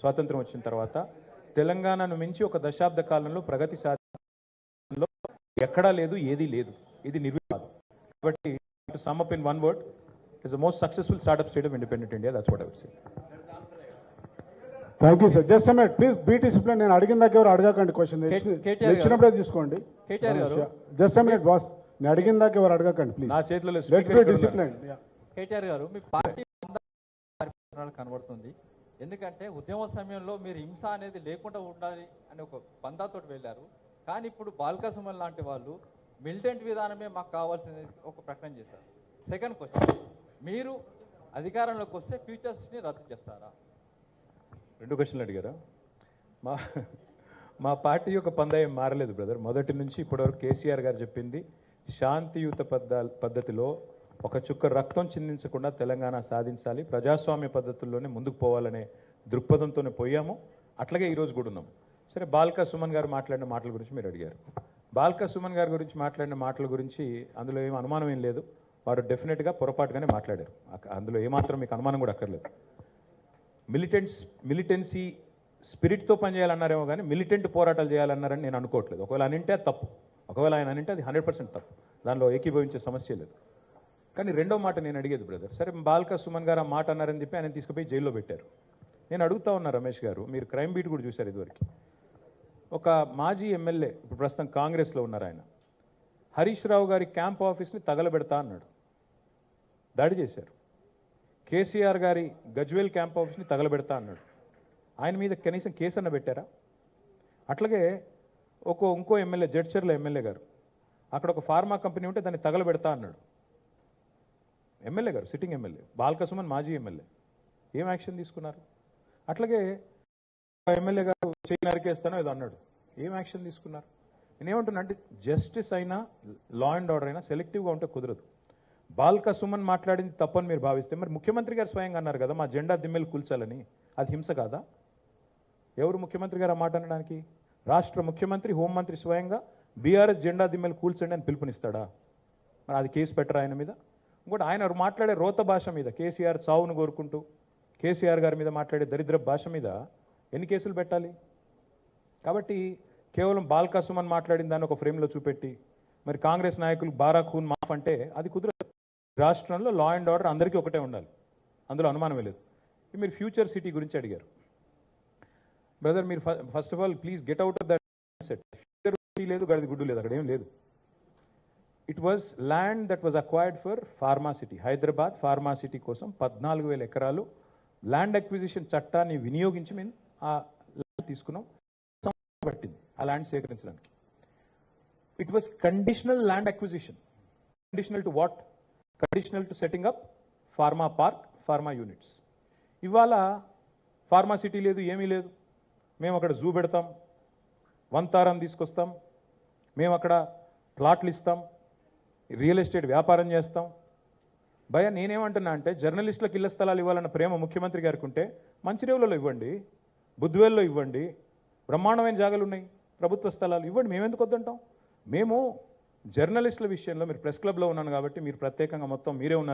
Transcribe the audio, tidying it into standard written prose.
స్వాతంత్రం వచ్చిన తర్వాత తెలంగాణను మించి ఒక దశాబ్ద కాలంలో ప్రగతి సాధనలో ఎక్కడా లేదు, ఏదీ లేదు. ఇది నిర్వివాదం. కాబట్టి to sum up in one word, it is the most successful startup state of independent India. That's what I would say. Thank you sir. Just minute please, be discipline. నేను అడిగిన దగ్గర ఎవరు అడగకండి క్వశ్చన్, ఇచ్చినప్పుడే తీసుకోండి. జస్ట్ మినిట్ బాస్, నేను అడిగిన దాకా ఎవరు అడగకండి ప్లీజ్. నా చేతిలో లెట్స్ బీ డిసిప్లిన్. కేటీఆర్ గారు, మీ పార్టీ కనబడుతుంది. ఎందుకంటే ఉద్యమ సమయంలో మీరు హింస అనేది లేకుండా ఉండాలి అని ఒక పందాతో వెళ్ళారు. కానీ ఇప్పుడు బాల్కా సుమన్ లాంటి వాళ్ళు మిలిటెంట్ విధానమే మాకు కావాల్సింది ఒక ప్రకటన చేశారు. సెకండ్ క్వశ్చన్, మీరు అధికారంలోకి వస్తే ఫ్యూచర్స్ని రద్దు చేస్తారా? 2 క్వశ్చన్లు అడిగారా? మా పార్టీ యొక్క పందా ఏం మారలేదు బ్రదర్. మొదటి నుంచి ఇప్పటివరకు కేసీఆర్ గారు చెప్పింది శాంతియుత పద్ధతిలో ఒక చుక్క రక్తం చిందించకుండా తెలంగాణ సాధించాలి, ప్రజాస్వామ్య పద్ధతుల్లోనే ముందుకు పోవాలనే దృక్పథంతోనే పోయాము. అట్లాగే ఈరోజు కూడా ఉన్నాం. సరే, బాల్కా సుమన్ గారు మాట్లాడిన మాటల గురించి మీరు అడిగారు. బాల్కా సుమన్ గారి గురించి మాట్లాడిన మాటల గురించి అందులో ఏం అనుమానం ఏం లేదు. వారు డెఫినెట్గా పొరపాటుగానే మాట్లాడారు. అందులో ఏమాత్రం మీకు అనుమానం కూడా అక్కర్లేదు. మిలిటెన్సీ స్పిరిట్తో పనిచేయాలన్నారేమో కానీ మిలిటెంట్ పోరాటాలు చేయాలన్నారని నేను అనుకోవట్లేదు. ఒకవేళ అనింటే అది తప్పు, ఒకవేళ ఆయన అనింటే అది 100% తప్పు. దానిలో ఏకీభవించే సమస్య లేదు. కానీ రెండో మాట నేను అడిగేది బ్రదర్, సరే బాల్కా సుమన్ గారు ఆ మాట అన్నారని చెప్పి ఆయన తీసుకుపోయి జైల్లో పెట్టారు. నేను అడుగుతా ఉన్నా రమేష్ గారు, మీరు క్రైమ్ బీట్ కూడా చూశారు ఇదివరకు. ఒక మాజీ ఎమ్మెల్యే, ఇప్పుడు ప్రస్తుతం కాంగ్రెస్లో ఉన్నారు ఆయన, హరీష్ రావు గారి క్యాంప్ ఆఫీస్ని తగలబెడతా అన్నాడు, దాడి చేశారు. కేసీఆర్ గారి గజ్వేల్ క్యాంప్ ఆఫీస్ని తగలబెడతా అన్నాడు. ఆయన మీద కనీసం కేసు అన్న పెట్టారా? అట్లాగే ఇంకో ఎమ్మెల్యే, జడ్చర్ల ఎమ్మెల్యే గారు, అక్కడ ఒక ఫార్మా కంపెనీ ఉంటే దాన్ని తగలబెడతా అన్నాడు. ఎమ్మెల్యే గారు, సిట్టింగ్ ఎమ్మెల్యే, బాల్కా సుమన్ మాజీ ఎమ్మెల్యే. ఏం యాక్షన్ తీసుకున్నారు? అట్లాగే ఎమ్మెల్యే గారు చేయి నరికేస్తానో ఏదో అన్నాడు. ఏం యాక్షన్ తీసుకున్నారు? నేనేమంటున్నా అంటే, జస్టిస్ అయినా లా అండ్ ఆర్డర్ అయినా సెలెక్టివ్గా ఉంటే కుదరదు. బాల్కా సుమన్ మాట్లాడింది తప్పని మీరు భావిస్తే, మరి ముఖ్యమంత్రి గారు స్వయంగా అన్నారు కదా మా జెండా దిమ్మెలు కూల్చాలని, అది హింస కాదా? ఎవరు ముఖ్యమంత్రి గారు ఆ మాట అనడానికి? రాష్ట్ర ముఖ్యమంత్రి, హోంమంత్రి స్వయంగా బీఆర్ఎస్ జెండా దిమ్మెలు కూల్చండి అని పిలుపునిస్తాడా? మరి అది కేసు పెట్టరా ఆయన మీద? ఇంకోటి, ఆయన మాట్లాడే రోత భాష మీద, కేసీఆర్ చావును కోరుకుంటూ కేసీఆర్ గారి మీద మాట్లాడే దరిద్ర భాష మీద ఎన్ని కేసులు పెట్టాలి? కాబట్టి కేవలం బాల్కా సుమన్ మాట్లాడిన దాన్ని ఒక ఫ్రేమ్లో చూపెట్టి మరి కాంగ్రెస్ నాయకులు బారా ఖూన్ మాఫ్ అంటే అది కుదరదు. రాష్ట్రంలో లా అండ్ ఆర్డర్ అందరికీ ఒకటే ఉండాలి, అందులో అనుమానమే లేదు. మీరు ఫ్యూచర్ సిటీ గురించి అడిగారు బ్రదర్. మీరు first of all please get out of that set. Future city లేదు, గడిది గుడ్డు లేదు, అక్కడ ఏం లేదు. It was land that was acquired for pharma city. Hyderabad pharma city కోసం 14,000 ఎకరాలు ల్యాండ్ అక్విజిషన్ చట్టాన్ని వినియోగించి మేము ఆ ల్యాండ్ తీసుకున్నాం. పట్టింది ఆ ల్యాండ్ సేకరించడానికి. It was conditional land acquisition. Conditional to what? Conditional to setting up pharma park, pharma units. ఇవాళ ఫార్మా సిటీ లేదు, ఏమీ లేదు. మేము అక్కడ జూ పెడతాం, వంతారం తీసుకొస్తాం, మేము అక్కడ ప్లాట్లు ఇస్తాం, రియల్ ఎస్టేట్ వ్యాపారం చేస్తాం. భయ నేనేమంటున్నా అంటే, జర్నలిస్టులకు ఇళ్ల స్థలాలు ఇవ్వాలన్న ప్రేమ ముఖ్యమంత్రి గారికి ఉంటే మంచిర్యాలలో ఇవ్వండి, బుద్ధివేల్లో ఇవ్వండి, బ్రహ్మాండమైన జాగాలు ఉన్నాయి, ప్రభుత్వ స్థలాలు ఇవ్వండి, మేమెందుకు వద్దంటాం? మేము జర్నలిస్టుల విషయంలో, మీరు ప్రెస్ క్లబ్లో ఉన్నాను కాబట్టి మీరు ప్రత్యేకంగా మొత్తం మీరే ఉన్నారు.